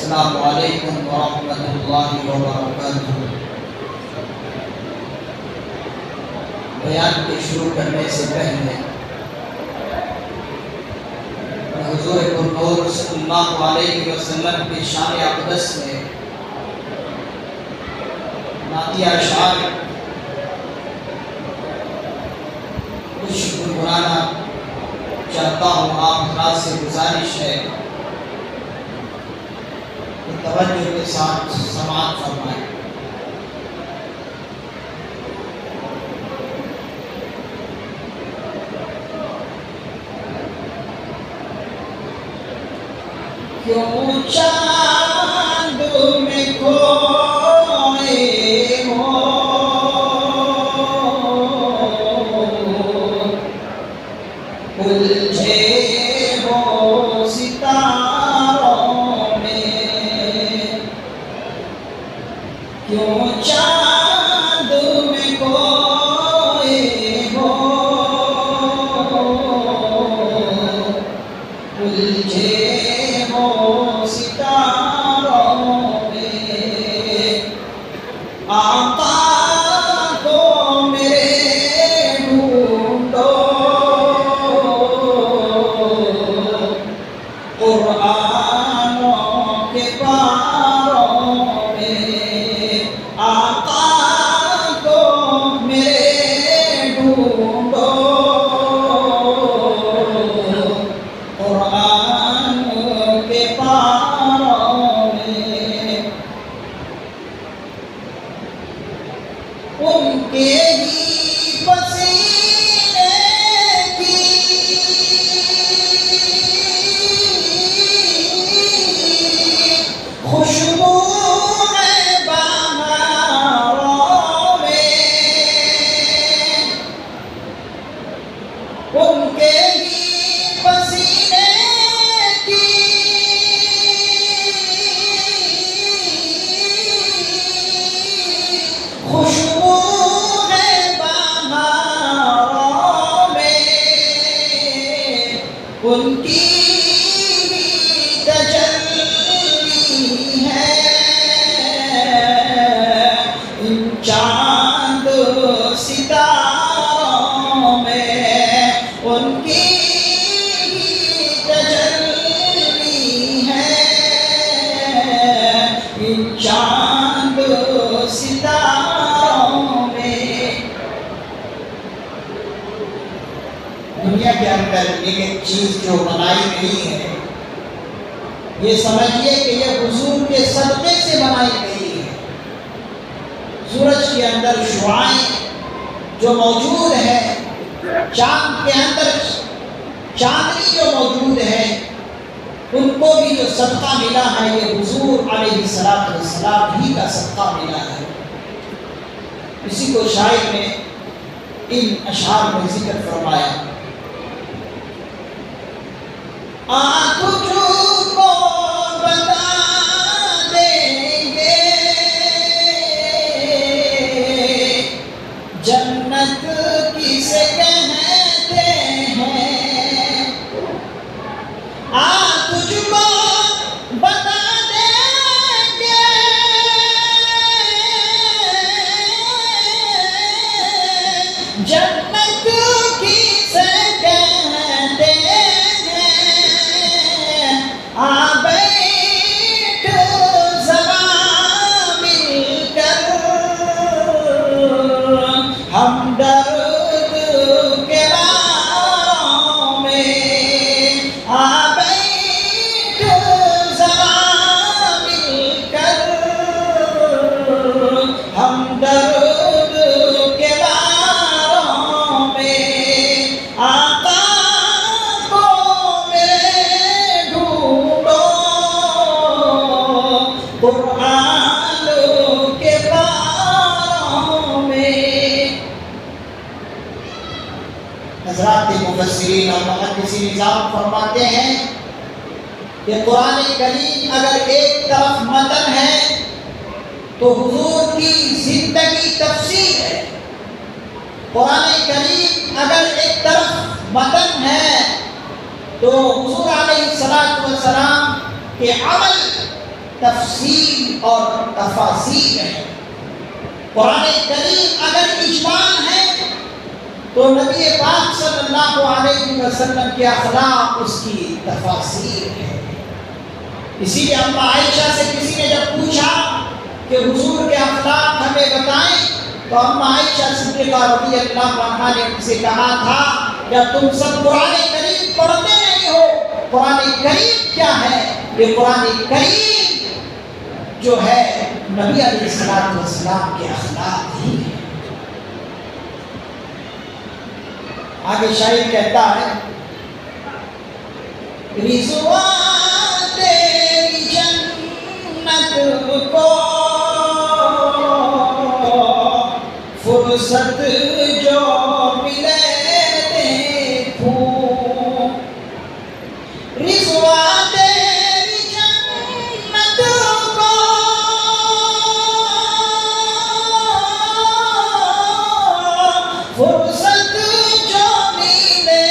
السلام علیکم ورحمۃ اللہ وبرکاتہ۔ بیان کے شروع کرنے سے پہلے حضور پرنور صلی اللہ علیہ وسلم کی شان اقدس میں نعتیہ اشعار کچھ گنگنانا چاہتا ہوں۔ آپ حضرات سے گزارش ہے کہ توجہ کے ساتھ سماعت فرمائیں۔ کیوں چاند میں کھوئے ہو الجھے ہو ستاروں میں، کیوں چاند میں کھوئے ہو الجھے ستاروں میں، آقا کو میرے ڈھونڈو قرآنوں کے پاروں میں، آقا کو میرے ڈھونڈو قرآن کے پاروں میں، ان کے ہی پسینے کی خوشبو ہے بہاروں میں، ان کے ہی پسینے خوشبو ہے بہاروں میں، ان کی تجلی ہے ان چاند ستاروں میں، ان کی تجلی ہے ان چاند ستاروں میں۔ دنیا کے اندر ایک ایک چیز جو بنائی گئی ہے، یہ سمجھیے کہ یہ حضور کے صدقے سے بنائی گئی ہے۔ سورج کے اندر شعاعیں جو موجود ہے، چاند کے اندر چاندنی جو موجود ہے، ان کو بھی جو صدقہ ملا ہے یہ حضور علیہ السلام ہی کا صدقہ ملا ہے۔ اسی کو شاعر نے ان اشعار میں ذکر فرمایا، آنکھ جو کو بتا دیں گے جنت کسے کہتے ہیں، آنکھ جو کو بتا دیں گے جنت کسے کہتے ہیں، آ بیٹھ زباں مل کر ہم درد کے باروں میں، آ بیٹھ زباں مل کر ہم درد کے باروں میں، آقا کو میرے ڈھونڈو قرآن کے پاروں میں۔ حضرات مفسرین اور محدثین نظام فرماتے ہیں کہ قرآن کریم اگر ایک طرف متن ہے تو حضور کی زندگی تفسیر ہے، قرآن کریم اگر ایک طرف متن ہے تو حضور علیہ السلام کے عمل تفصیل اور تفاصیل ہے۔ قرآن کریم اگر اجمال ہے تو نبی پاک صلی اللہ علیہ وسلم کے اخلاق اس کی تفاصیل ہے۔ اسی لیے اما عائشہ سے کسی نے جب پوچھا کہ حضور کے اخلاق ہمیں بتائیں تو اما عائشہ صدیقہ رضی اللہ عنہا نے ان سے کہا تھا کیا تم سب قرآن کریم پڑھتے نہیں ہو؟ قرآن کریم کیا ہے؟ یہ قرآن کریم جو ہے نبی علیہ السلام کے اخلاق ہی ہے۔ آگے شاعر کہتا ہے رضوان تیری جنت کو فرصت جو ملے دیکھوں، رضوان تیری جنت کو فرصت جو ملے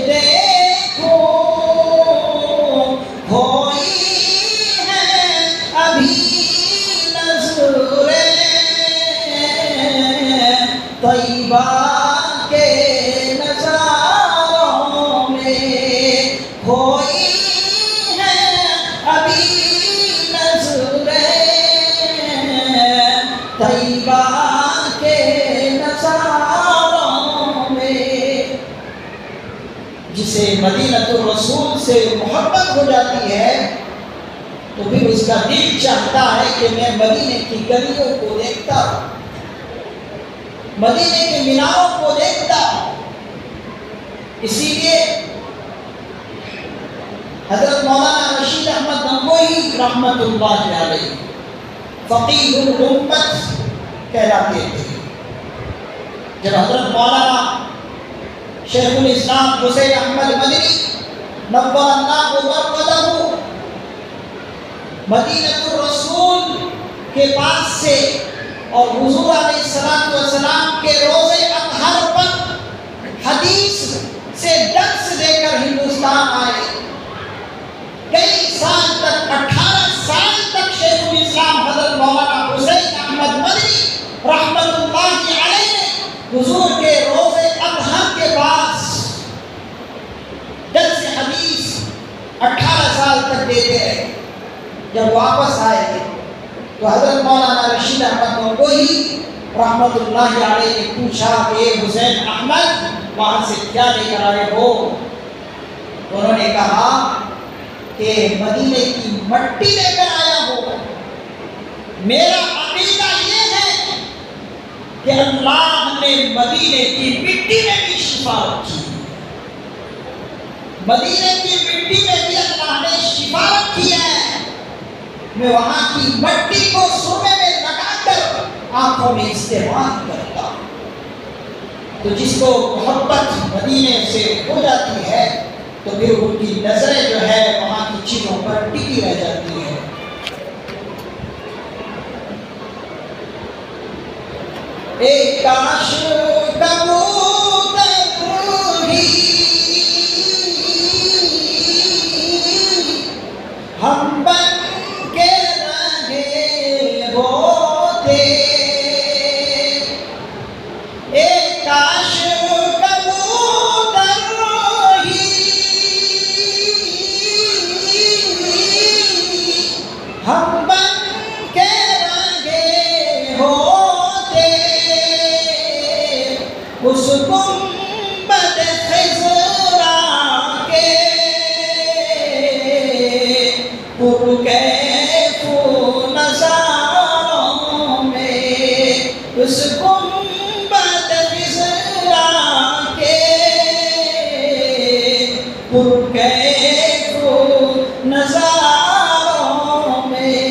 دیکھوں، ہوئی ہے ابھی نظریں طیبہ کے نظاروں میں، ہوئی ہے ابھی نظریں طیبہ کے نظاروں میں۔ جسے مدینۃ الرسول سے محبت ہو جاتی ہے تو پھر اس کا دل چاہتا ہے کہ میں مدینے کی گلیوں کو دیکھتا ہوں، مدینے کے میناروں کو دیکھتا ہوں۔ اسی لیے حضرت مولانا رشید احمد گنگوہی رحمت اللہ علیہ فقیہ الامت کہلاتے تھے۔ جب حضرت مولانا شیخ الاسلام حسین احمد مدنی نور اللہ مرقدہ مدینۃ الرسول کے پاس سے اور حضور علیہ السلام کے روزے اطہر پر حدیث سے درس دے کر ہندوستان آئے، کئی سال تک 18 سال تک شیخ الاسلام حضرت مولانا حسین احمد مدنی رحمت اللہ علیہ نے حضور کے روزے اطہر کے پاس درس حدیث 18 سال تک دیتے رہے۔ جب واپس آئے تو حضرت مولانا رشید احمد گنگوہی رحمت اللہ علیہ نے پوچھا کہ حسین احمد وہاں سے کیا لے کر آئے ہو؟ انہوں نے کہا کہ مدینے کی مٹی لے کر آیا ہو۔ میرا عقیدہ یہ ہے کہ اللہ نے مدینے کی مٹی میں بھی شفا رکھی، مدینے کی مٹی میں بھی اللہ نے شفا رکھی ہے۔ میں وہاں کی مٹی کو سرمے میں لگا کر آنکھوں میں استعمال کرتا ہوں۔ تو جس کو محبت مدینے سے ہو جاتی ہے تو پھر ان کی نظریں جو ہے وہاں کی چیزوں پر ٹکی رہ جاتی ہے۔ ایک کاش کبوتر ہی ہم بن کے رہے ہوتے، ایک کاش کبوتر ہی ہم بن کے رہے ہوتے، اس گنبد خضرا کے پرکیف نظاروں میں، اس گنبد خضرا کے پرکیف نظاروں میں،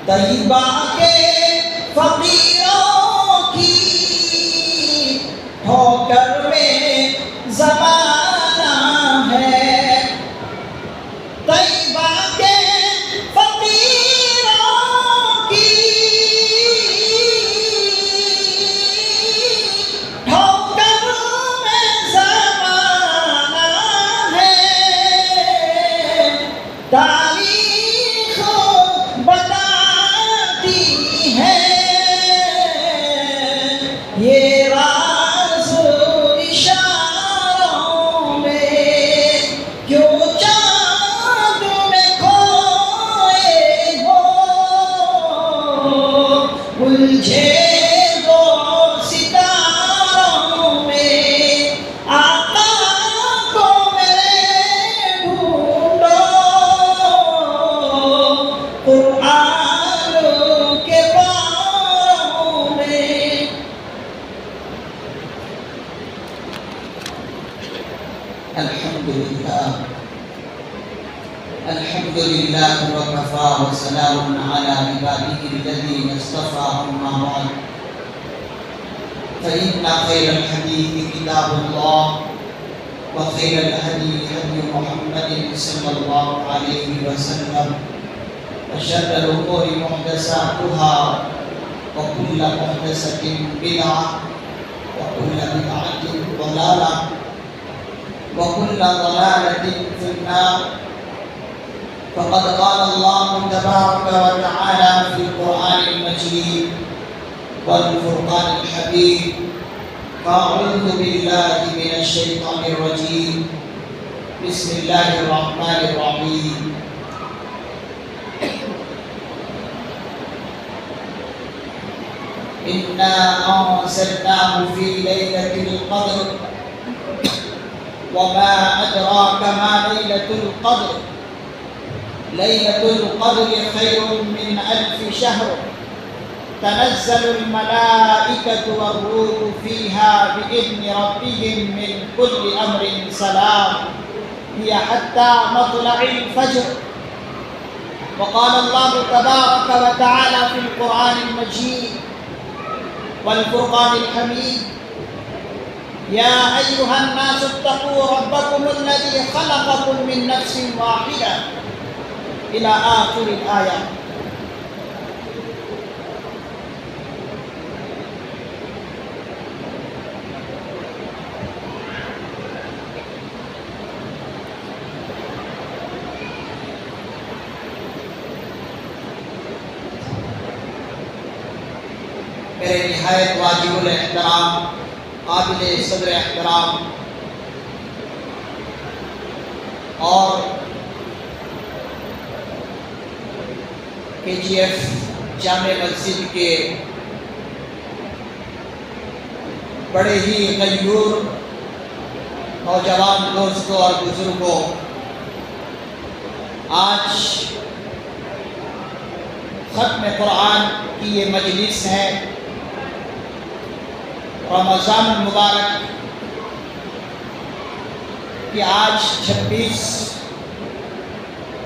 طیبہ کے فقیروں کی ٹھوکر میں زمانہ ہے، طیبہ کے فقیروں کی ٹھوکر میں زمانہ ہے، مجھے دو ستاروں میں آقا کو میرے ڈھونڈو، قرآن کے پاروں میں۔ الحمد لله وكفى وسلام على عباده الذين اصطفى، أما بعد فإن خير الحديث كتاب الله، وخير الهدي هدي محمد صلى الله عليه وسلم، وشر الأمور محدثاتها، وكل محدثة بدعة، وكل بدعة ضلالة، وكل ضلالة في النار۔ فقد قال الله تبارك وتعالى في القرآن المجيد والفرقان الحميد: أعوذ بالله من الشيطان الرجيم، بسم الله الرحمن الرحيم۔ إنا أنزلناه في ليلة القدر، وما أدراك ما ليلة القدر، ليلة القدر خير من 1000 شهر، تنزل الملائكة والروح فيها بإذن ربهم من كل أمر سلام، هي حتى مطلع الفجر۔ وقال الله تبارك وتعالى في القرآن المجيد والفرقان الحميد: يا أيها الناس اتقوا ربكم الذي خلقكم من نفس واحدة، إلى آخر الآية۔ میرے نہایت واجب الاحترام، قابل صدر احترام اور KGF جامع مسجد کے بڑے ہی غیور نوجوان دوستوں اور بزرگوں، آج ختم قرآن کی یہ مجلس ہے۔ رمضان المبارک کہ آج 26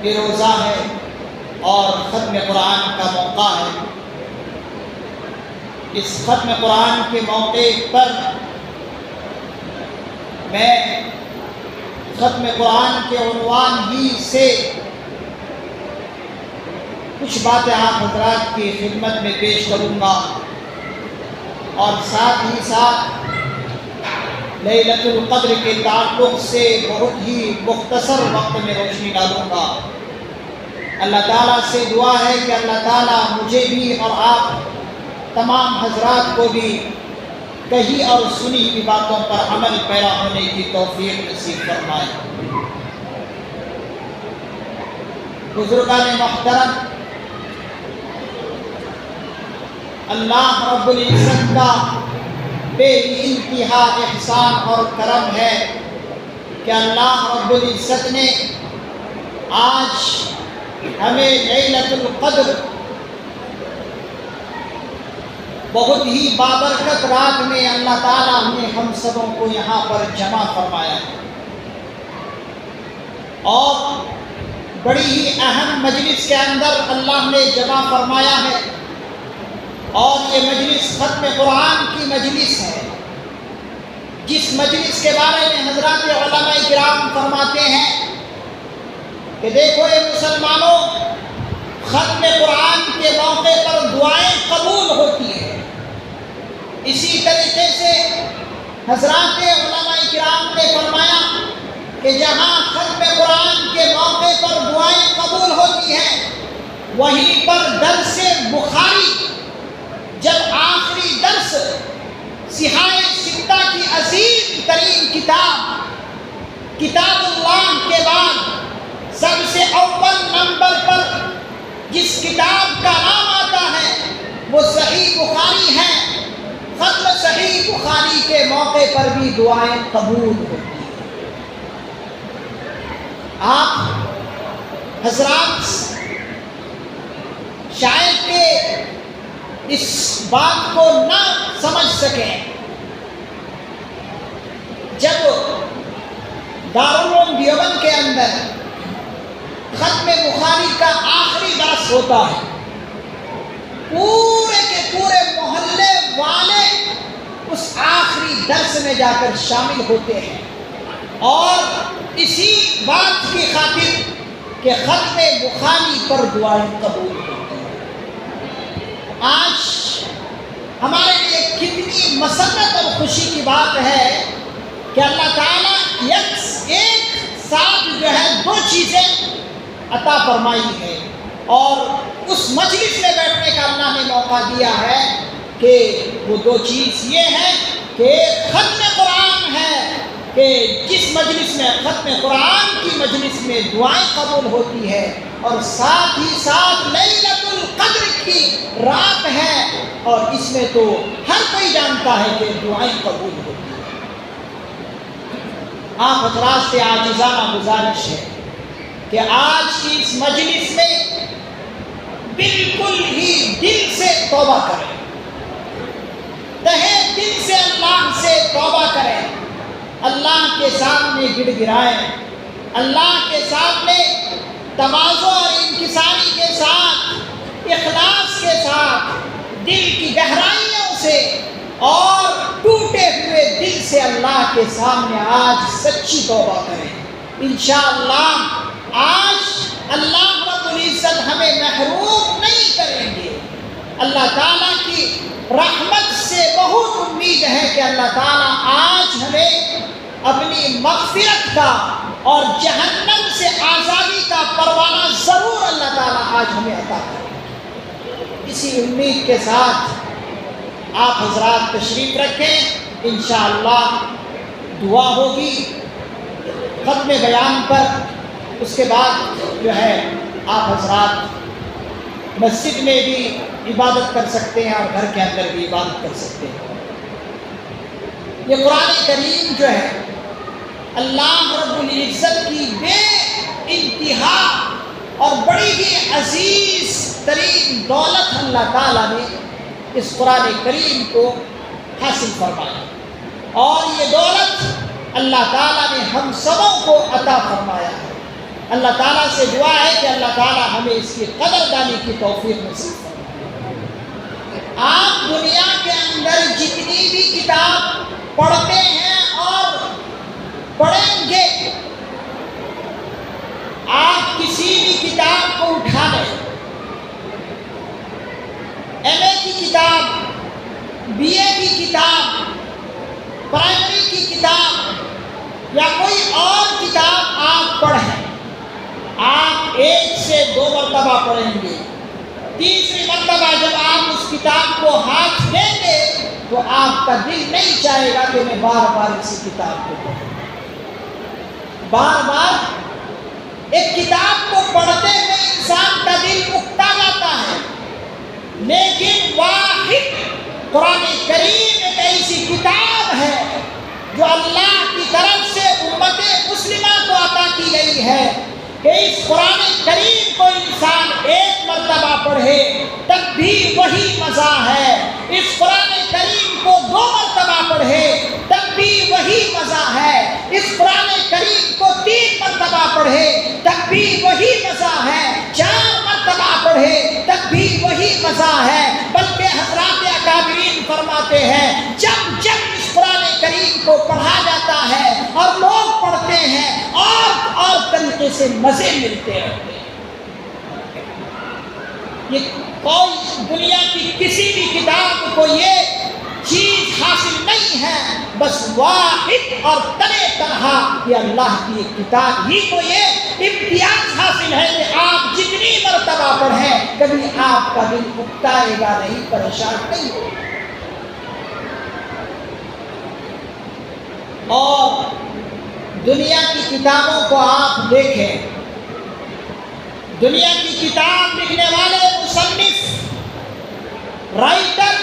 کے روزہ ہے اور ختم قرآن کا موقع ہے۔ اس ختم قرآن کے موقع پر میں ختم قرآن کے عنوان ہی سے کچھ باتیں آپ حضرات کی خدمت میں پیش کروں گا، اور ساتھ ہی ساتھ لیلۃ القدر کے تعلق سے بہت ہی مختصر وقت میں روشنی ڈالوں گا۔ اللہ تعالیٰ سے دعا ہے کہ اللہ تعالیٰ مجھے بھی اور آپ تمام حضرات کو بھی کہی اور سنی ہوئی باتوں پر عمل پیرا ہونے کی توفیق نصیب فرمائے۔ بزرگان محترم، اللہ رب العزت کا بے انتہا احسان اور کرم ہے کہ اللہ رب العزت نے آج ہمیں لیلۃ القدر بہت ہی بابرکت رات میں اللہ تعالیٰ نے ہم سبوں کو یہاں پر جمع فرمایا ہے، اور بڑی ہی اہم مجلس کے اندر اللہ نے جمع فرمایا ہے، اور یہ مجلس ختم قرآن کی مجلس ہے، جس مجلس کے بارے میں حضرات علماء کرام فرماتے ہیں کہ دیکھو اے مسلمانوں، ختم قرآن کے موقع پر دعائیں قبول ہوتی ہیں۔ اسی طریقے سے حضرات علماء کرام نے فرمایا کہ جہاں ختم قرآن کے موقع پر دعائیں قبول ہوتی ہیں، وہیں پر درس بخاری، جب آخری درس صحاح ستہ کی عظیم ترین کتاب اللہ کے بعد سب سے اول نمبر پر جس کتاب کا نام آتا ہے وہ صحیح بخاری ہے، ختم صحیح بخاری کے موقع پر بھی دعائیں قبول ہوتی ہیں۔ آپ حضرات شاید کہ اس بات کو نہ سمجھ سکیں، جب دارالعلوم دیوبند کے اندر ختم بخاری کا آخری درس ہوتا ہے، پورے کے پورے محلے والے اس آخری درس میں جا کر شامل ہوتے ہیں، اور اسی بات کی خاطر کہ ختم بخاری پر دعائیں قبول ہوتی ہیں۔ آج ہمارے لیے کتنی مسرت اور خوشی کی بات ہے کہ اللہ تعالیٰ ایک ساتھ جو ہے دو چیزیں عطا فرمائی ہے، اور اس مجلس میں بیٹھنے کا اللہ نے موقع دیا ہے کہ وہ دو چیز یہ ہے کہ ختم قرآن ہے، کہ جس مجلس میں ختم قرآن کی مجلس میں دعائیں قبول ہوتی ہے، اور ساتھ ہی ساتھ لیلۃ القدر کی رات ہے، اور اس میں تو ہر کوئی جانتا ہے کہ دعائیں قبول ہوتی ہیں۔ آپ حضرات سے عاجزانہ گزارش ہے کہ آج کی اس مجلس میں بالکل ہی دل سے توبہ کریں، تہہ دل سے اللہ سے توبہ کریں، اللہ کے سامنے گڑ گڑائیں، اللہ کے سامنے تواضع اور انکساری کے ساتھ، اخلاص کے ساتھ، دل کی گہرائیوں سے اور ٹوٹے ہوئے دل سے اللہ کے سامنے آج سچی توبہ کریں۔ انشاءاللہ آج اللہ رب العزت ہمیں محروم نہیں کریں گے۔ اللہ تعالیٰ کی رحمت سے بہت امید ہے کہ اللہ تعالیٰ آج ہمیں اپنی مغفرت کا اور جہنم سے آزادی کا پروانہ ضرور اللہ تعالیٰ آج ہمیں عطا کرے۔ اسی امید کے ساتھ آپ حضرات تشریف رکھیں، انشاءاللہ دعا ہوگی ختم بیان پر، اس کے بعد جو ہے آپ حضرات مسجد میں بھی عبادت کر سکتے ہیں اور گھر کے اندر بھی عبادت کر سکتے ہیں۔ یہ قرآن کریم جو ہے اللہ رب العزت کی بے انتہا اور بڑی ہی عزیز ترین دولت اللہ تعالیٰ نے اس قرآن کریم کو حاصل فرمایا، اور یہ دولت اللہ تعالیٰ نے ہم سبوں کو عطا فرمایا ہے۔ اللہ تعالیٰ سے دعا ہے کہ اللہ تعالیٰ ہمیں اس کی قدردانی کی توفیق نصیب فرمائے۔ آپ دنیا کے اندر جتنی بھی کتاب پڑھتے ہیں اور پڑھیں گے، آپ کسی بھی کتاب کو اٹھا لیں، ایم اے کی کتاب، بی اے کی کتاب، پرائمری کی کتاب یا کوئی اور کتاب آپ پڑھیں، آپ 1 سے 2 مرتبہ پڑھیں گے، تیسری مرتبہ جب آپ اس کتاب کو ہاتھ دیں گے تو آپ کا دل نہیں چاہے گا کہ میں بار بار اسی کتاب کو پڑھوں۔ بار بار ایک کتاب کو پڑھتے ہوئے انسان کا دل اکتا جاتا ہے، لیکن واحد قرآن کریم ایک ایسی کتاب ہے جو اللہ کی طرف سے امت مسلمہ کو عطا کی گئی ہے کہ اس قرآن کریم کو انسان 1 مرتبہ پڑھے تب بھی وہی مزہ ہے، اس قرآن کریم کو 2 مرتبہ پڑھے تب بھی وہی مزہ ہے، اس قرآن کریم کو 3 مرتبہ پڑھے تب بھی وہی مزہ ہے، 4 مرتبہ پڑھے تب بھی وہی مزہ ہے۔ بلکہ حضرات اکابرین فرماتے ہیں جب جب اس قرآن کریم کو پڑھا جاتا ہے اور لوگ پڑھتے ہیں اور طریقے سے مزے ملتے رہتے ہیں۔ یہ کوئی دنیا کی کسی بھی کتاب کو یہ چیز حاصل نہیں ہے، بس واحد اور تنہا یہ اللہ کی ایک کتاب ہی کو یہ امتیاز حاصل ہے کہ آپ جتنی مرتبہ پڑھیں کبھی آپ کا دل اکتائے گا نہیں، پریشان نہیں ہوگا۔ اور دنیا کی کتابوں کو آپ دیکھیں، دنیا کی کتاب لکھنے والے مصنف رائٹر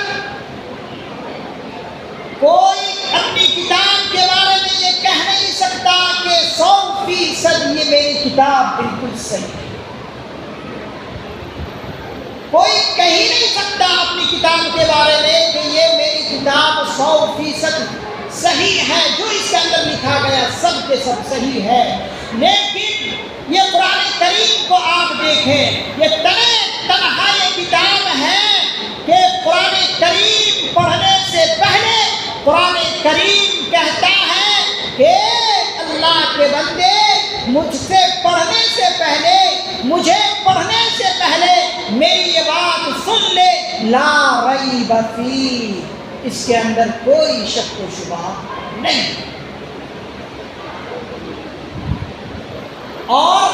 کوئی اپنی کتاب کے بارے میں یہ کہہ نہیں سکتا کہ 100% یہ میری کتاب بالکل صحیح ہے. کوئی کہہ ہی نہیں سکتا اپنی کتاب کے بارے میں کہ یہ میری کتاب 100% صحیح ہے. جو اس کے اندر لکھا گیا سب کے سب صحیح ہے. لیکن یہ قرآن کریم کو آپ دیکھیں، یہ تنہا یہ کتاب ہے کہ قرآن کریم پڑھنے سے پہلے قرآن کریم کہتا ہے کہ اللہ کے بندے مجھ سے پڑھنے سے پہلے، مجھے پڑھنے سے پہلے میری یہ بات سن لے، لا ریب فی، اس کے اندر کوئی شک و شبہ نہیں. اور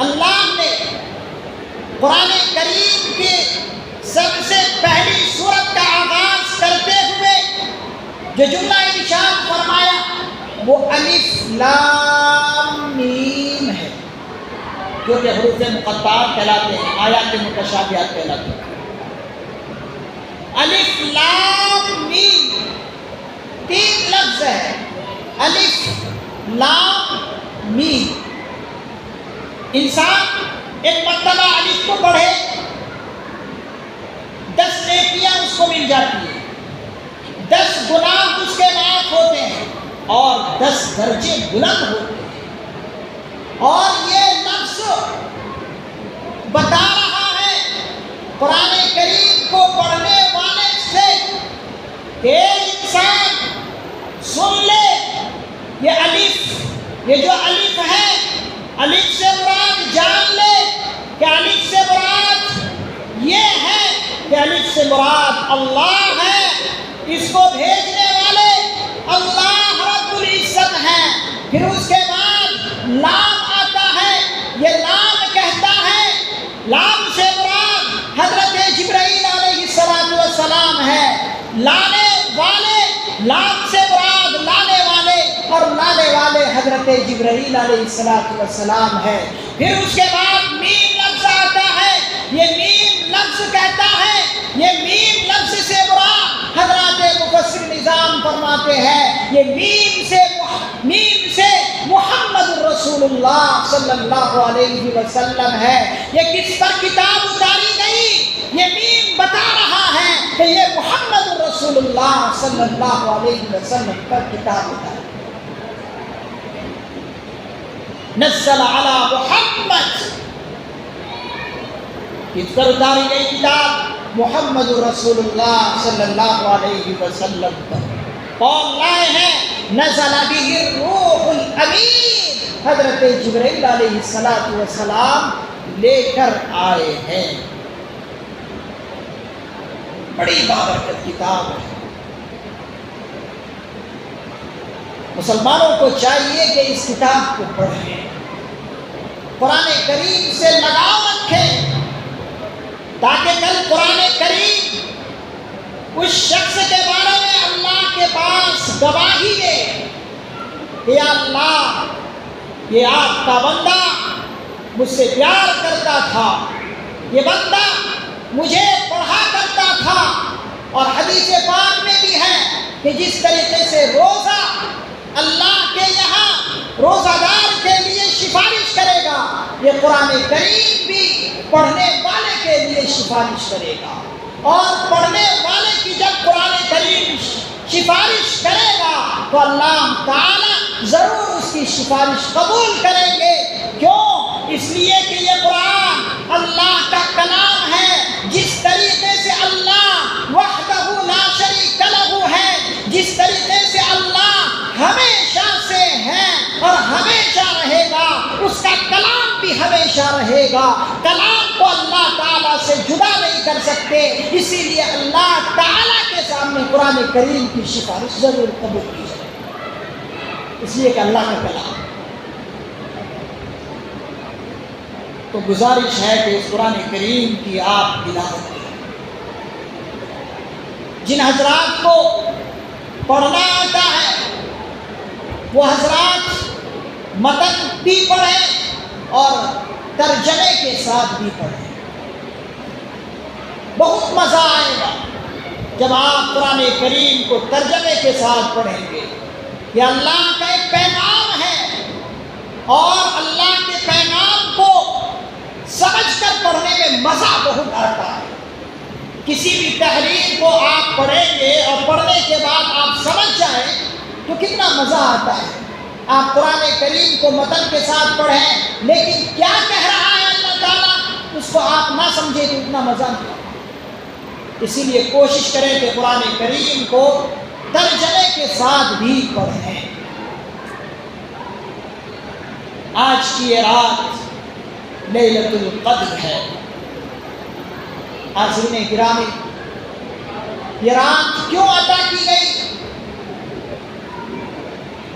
اللہ نے قرآن کریم کے سب سے پہلی سورت کا آغاز کرتے ہوئے جو جملہ ارشاد فرمایا وہ الف لام میم ہے، جو کہ حروف مقطعات کہلاتے ہیں، آیات متشابہات کہلاتے ہیں. الف لام میم 3 لفظ ہے، الف لام میم. انسان ایک مرتبہ الف کو پڑھے 10 نیکیاں اس کو مل جاتی ہیں، 10 گناہ اس کے معاف ہوتے ہیں اور 10 درجے بلند ہوتے ہیں. اور یہ لفظ بتا رہا ہے قرآن کریم کو پڑھنے والے سے کہ انسان سن لے، یہ الف، یہ جو الف ہے، الف سے مراد جان لے کہ الف سے مراد یہ ہے کہ الف سے مراد اللہ ہے، اس کو بھیجنے والے اللہ رب العزت ہیں. پھر اس کے بعد لام آتا ہے، یہ لام کہتا ہے، لام سے مراد حضرت جبرائیل علیہ السلام ہے، لانے والے، لام سے مراد لانے والے، اور لانے والے حضرت جبرائیل علیہ السلام ہے. پھر اس کے بعد میم لفظ آتا ہے، یہ میم لفظ کہتا ہے، یہ میم لفظ سے مراد حضرات مفسر نظام فرماتے ہیں یہ میم سے محمد رسول اللہ صلی اللہ علیہ وسلم ہے. یہ کس پر کتاب اتاری گئی؟ یہ میم بتا رہا ہے کہ یہ محمد رسول اللہ صلی اللہ علیہ وسلم پر کتاب اتاری. نزل علی محمد، کس پر اتاری گئی کتاب؟ محمد رسول اللہ صلی اللہ علیہ وسلم پر. کون لائے ہیں؟ نزل به الروح الامین، حضرت جبرائیل علیہ السلام لے کر آئے ہیں. بڑی بابرکت کتاب ہے. مسلمانوں کو چاہیے کہ اس کتاب کو پڑھیں، قرآن کریم سے لگاؤ رکھیں، تاکہ کل قرآن کریم اس شخص کے بارے میں اللہ کے پاس گواہی دے کہ یا اللہ، یہ آپ کا بندہ مجھ سے پیار کرتا تھا، یہ بندہ مجھے پڑھا کرتا تھا. اور حدیث پاک میں بھی ہے کہ جس طریقے سے روزہ اللہ کے یہاں روزہ دار کے لیے سفارش کرے گا، یہ قرآن کریم بھی پڑھنے والے کے لیے سفارش کرے گا. اور پڑھنے والے کی جب قرآن کریم سفارش کرے گا تو اللہ تعالی ضرور اس کی سفارش قبول کریں گے. کیوں؟ اس لیے کہ یہ قرآن اللہ کا کلام ہے. جس طریقے سے اللہ وحدہ لا شریک لہ ہے، جس طریقے سے اللہ ہمیشہ سے ہے اور ہمیشہ رہے گا، اس کا کلام بھی ہمیشہ رہے گا. کلام کو اللہ تعالیٰ سے جدا نہیں کر سکتے، اسی لیے اللہ تعالیٰ کے سامنے قرآن کریم کی سفارش ضرور قبول کی جائے، اس لیے کہ اللہ کا کلام. تو گزارش ہے کہ اس قرآن کریم کی آپ تلاوت کریں. جن حضرات کو پڑھنا آتا ہے وہ حضرات متن بھی پڑھیں اور ترجمے کے ساتھ بھی پڑھیں. بہت مزہ آئے گا جب آپ قرآن کریم کو ترجمے کے ساتھ پڑھیں گے۔ یہ اللہ کا ایک پیغام ہے اور اللہ کے پیغام کو سمجھ کر پڑھنے میں مزہ بہت آتا ہے۔ کسی بھی تحریر کو آپ پڑھیں گے اور پڑھنے کے بعد آپ سمجھ جائیں تو کتنا مزہ آتا ہے۔ آپ قرآن کریم کو متن کے ساتھ پڑھیں لیکن کیا کہہ رہا ہے اللہ تعالیٰ اس کو آپ نہ سمجھیں تو اتنا مزہ نہیں۔ اسی لیے کوشش کریں کہ قرآن کریم کو ترجمے کے ساتھ بھی پڑھیں۔ آج کی یہ رات لیلۃ القدر ہے۔ حاضرین گرامی، یہ رات کیوں عطا کی گئی؟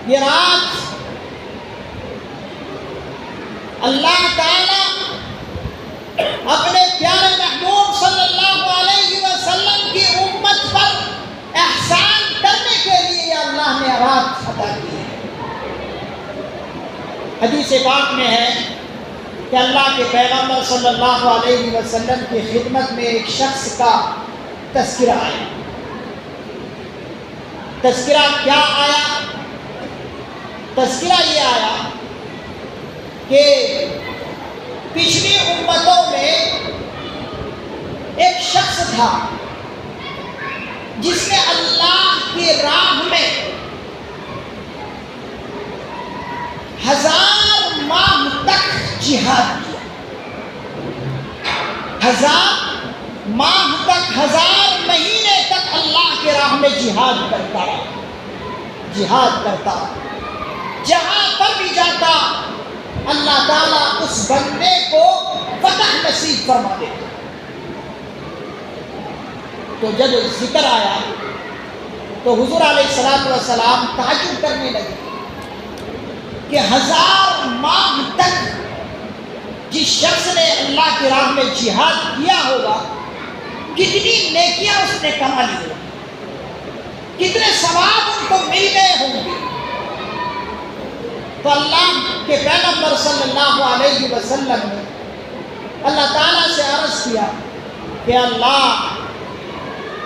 یہ رات اللہ تعالی اپنے پیارے محبوب صلی اللہ علیہ وسلم کی امت پر احسان کرنے کے لیے اللہ نے رات عطا کی ہے۔ حدیث پاک میں ہے کہ اللہ کے پیغمبر صلی اللہ علیہ وسلم کی خدمت میں ایک شخص کا تذکرہ آیا۔ تذکرہ کیا آیا؟ تذکرہ یہ آیا کہ پچھلی امتوں میں ایک شخص تھا جس نے اللہ کی راہ میں 1000 ماہ تک جہاد کیا۔ 1000 ماہ تک، 1000 مہینے تک اللہ کے راہ میں جہاد کرتا رہا، جہاد کرتا رہا۔ جہاں پر بھی جاتا اللہ تعالیٰ اس بندے کو فتح نصیب فرما دیتا۔ تو جب ذکر آیا تو حضور علیہ السلام تعجب کرنے لگے کہ 1000 ماہ تک جس شخص نے اللہ کی راہ میں جہاد کیا ہوگا کتنی نیکیاں اس نے کما لی ہوگی، کتنے ثواب ان کو مل گئے ہوں گے۔ تو اللہ کے پیغمبر صلی اللہ علیہ وسلم نے اللہ تعالیٰ سے عرض کیا کہ اللہ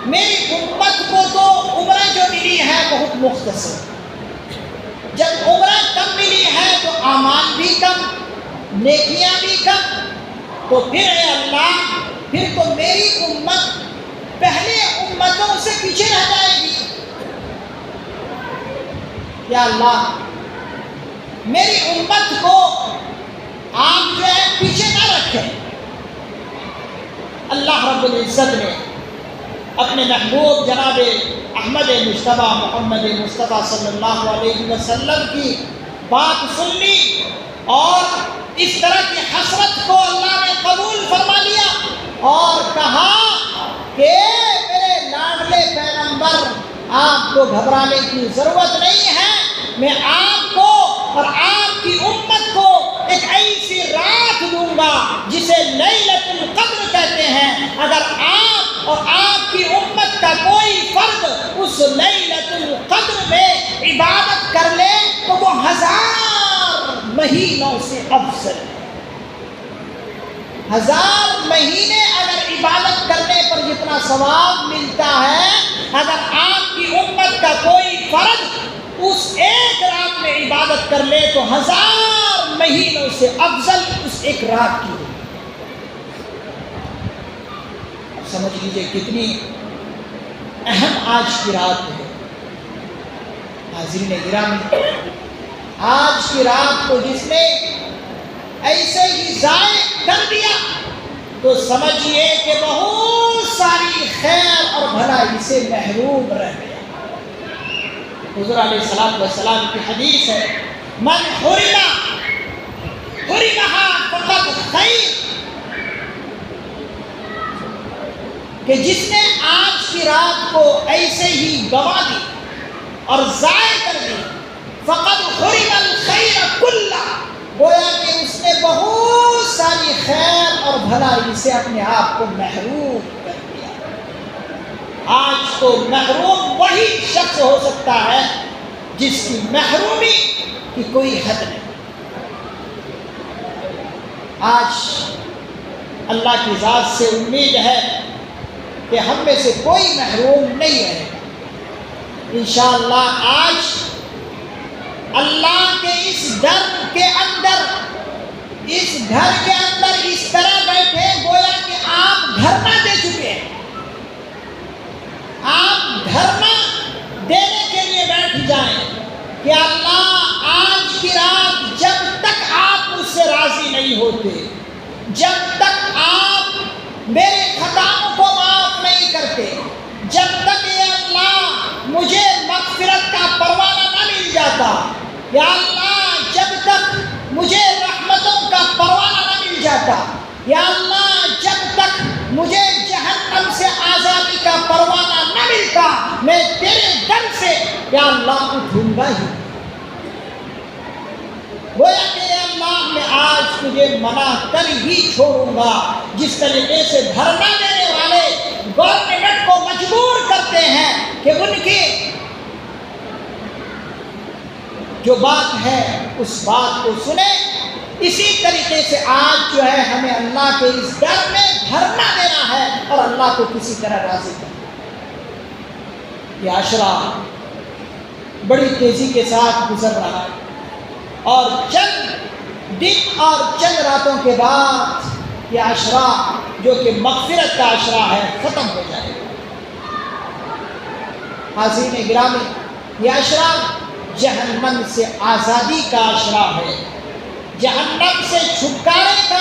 میری امت کو تو عمریں جو ملی ہے بہت مختصر، جب عمریں کم ملی ہے تو اعمال بھی کم، نیکیاں بھی کم، تو پھر اے اللہ پھر تو میری امت پہلے امتوں سے پیچھے رہ جائے گی۔ یا اللہ میری امت کو آپ جو ہے پیچھے نہ رکھیں۔ اللہ رب العزت نے اپنے محبوب جناب احمد مجتبیٰ محمد مصطفیٰ صلی اللہ علیہ وسلم کی بات سن لی اور اس طرح کی حسرت کو اللہ نے قبول فرما لیا اور کہا کہ میرے لاڈلے پیغمبر آپ کو گھبرانے کی ضرورت نہیں ہے، میں آپ کو اور آپ کی امت کو ایک ایسی رات دوں گا جسے لیلۃ القدر کہتے ہیں۔ اگر آپ اور آپ کی امت کا کوئی فرد اس لیلۃ القدر میں عبادت کر لے تو وہ 1000 مہینوں سے افضل ہے۔ 1000 مہینے اگر عبادت کرنے پر جتنا ثواب ملتا ہے، اگر آپ کی امت کا کوئی فرد اس ایک رات میں عبادت کر لے تو 1000 مہینوں سے افضل اس ایک رات کی۔ اب سمجھ لیجئے کتنی اہم آج کی رات ہے۔ حاضرین گرامی، آج کی رات کو جس نے ایسے ہی ضائع کر دیا تو سمجھیے کہ بہت ساری خیر اور بھلائی سے محروم رہ گیا۔ حضور علیہ السلام کی حدیث ہے، من حرمہا فقد خیر، کہ جس نے آج کی رات کو ایسے ہی گوا دی اور ضائع کر دی، فقد حرم الخیر کلہ، گویا کہ اس نے بہت ساری خیر اور بھلائی سے اپنے آپ کو محروم کر دیا۔ آج تو محروم وہی شخص ہو سکتا ہے جس کی محرومی کی کوئی حد نہیں۔ آج اللہ کی ذات سے امید ہے کہ ہم میں سے کوئی محروم نہیں رہے گا۔ انشاءاللہ آج اللہ کے اس در کے اندر، اس گھر کے اندر اس طرح بیٹھے گویا کہ آپ دھرنا دے چکے ہیں۔ آپ دھرنا دینے کے لیے بیٹھ جائیں کہ اللہ آج کی رات جب تک آپ مجھ سے راضی نہیں ہوتے، جب تک آپ میرے خطاؤں کو معاف نہیں کرتے، جب تک یہ اللہ مجھے مغفرت کا پروانہ نہ مل جاتا، یا اللہ جب تک مجھے رحمتوں کا پروانہ نہ مل جاتا، یا اللہ جب تک مجھے جہنم سے آزادی کا پروانہ نہ ملتا، میں تیرے در سے یا اللہ اٹھوں گا ہی۔ گویا کہ یا اللہ میں آج تجھے منع کر ہی چھوڑوں گا۔ جس طریقے سے دھرنا دینے والے گورنمنٹ کو مجبور کرتے ہیں کہ ان کی جو بات ہے اس بات کو سنیں، اسی طریقے سے آج جو ہے ہمیں اللہ کے اس در میں دھرنا دینا ہے اور اللہ کو کسی طرح راضی کرنا۔ یہ عشرہ بڑی تیزی کے ساتھ گزر رہا ہے اور چند دن اور چند راتوں کے بعد یہ عشرہ جو کہ مغفرت کا عشرہ ہے ختم ہو جائے گا۔ حاضرین گرامی، یہ عشرہ جہنم سے آزادی کا عشرہ ہے، جہنم سے چھٹکارے کا